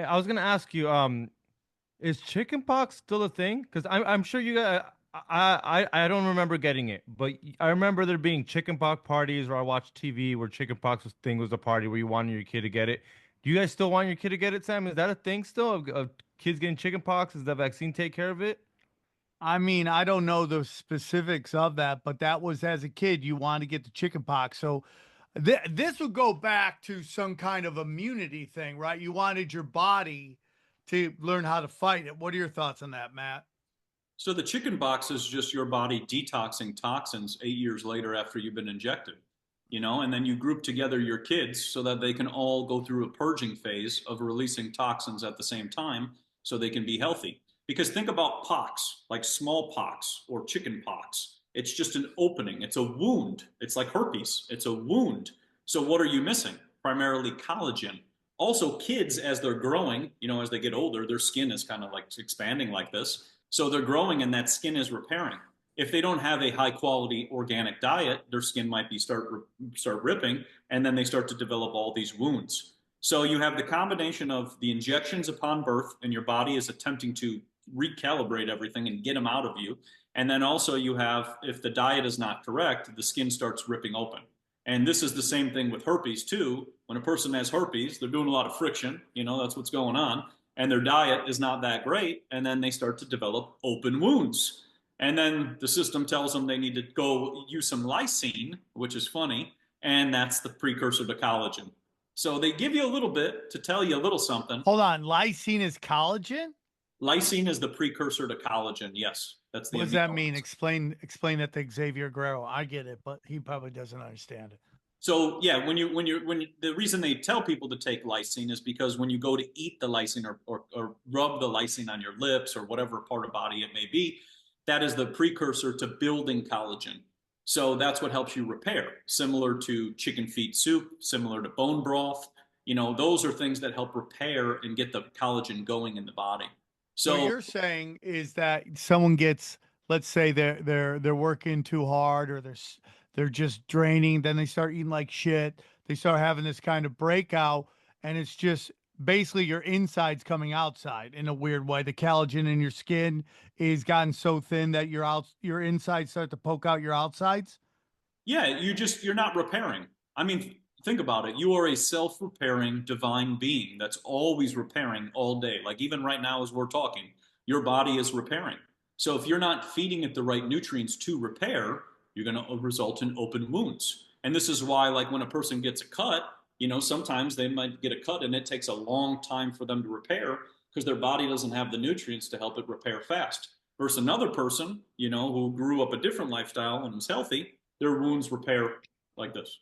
Hey, I was gonna ask you, is chickenpox still a thing? Because I'm sure you got. I don't remember getting it, but I remember there being chickenpox parties where I watched TV where chickenpox thing was a party where you wanted your kid to get it. Do you guys still want your kid to get it, Sam? Is that a thing still of kids getting chickenpox? Does the vaccine take care of it? I mean, I don't know the specifics of that, but that was as a kid, you wanted to get the chicken pox. So this would go back to some kind of immunity thing, right? You wanted your body to learn how to fight it. What are your thoughts on that, Matt? So the chicken box is just your body detoxing toxins 8 years later after you've been injected, and then you group together your kids so that they can all go through a purging phase of releasing toxins at the same time so they can be healthy. Because think about pox, like smallpox or chicken pox. It's just an opening, it's a wound. It's like herpes, it's a wound. So what are you missing? Primarily collagen. Also, kids, as they're growing, as they get older, their skin is kind of like expanding like this. So they're growing and that skin is repairing. If they don't have a high quality organic diet, their skin might be start ripping, and then they start to develop all these wounds. So you have the combination of the injections upon birth, and your body is attempting to recalibrate everything and get them out of you. And then also you have, if the diet is not correct, the skin starts ripping open. And this is the same thing with herpes too. When a person has herpes, they're doing a lot of friction, that's what's going on, and their diet is not that great, and then they start to develop open wounds. And then the system tells them they need to go use some lysine, which is funny, and that's the precursor to collagen. So they give you a little bit to tell you a little something. Hold on. Lysine is collagen? Lysine is the precursor to collagen. Yes, that's the What does that amino mean? acid. Explain that to Xavier Guerrero. I get it, but he probably doesn't understand it. So yeah, the reason they tell people to take lysine is because when you go to eat the lysine or rub the lysine on your lips or whatever part of body it may be, that is the precursor to building collagen. So that's what helps you repair, similar to chicken feet soup, similar to bone broth. Those are things that help repair and get the collagen going in the body. So what So you're saying is that someone gets, let's say they're working too hard or they're just draining, then they start eating like shit. They start having this kind of breakout, and it's just basically your insides coming outside in a weird way. The collagen in your skin is gotten so thin that your insides start to poke out your outsides. yeah, you're not repairing. I mean, think about it. You are a self-repairing divine being that's always repairing all day. Like even right now as we're talking, your body is repairing. So if you're not feeding it the right nutrients to repair, you're going to result in open wounds. And this is why, like when a person gets a cut, sometimes they might get a cut and it takes a long time for them to repair because their body doesn't have the nutrients to help it repair fast. Versus another person, who grew up a different lifestyle and was healthy, their wounds repair like this.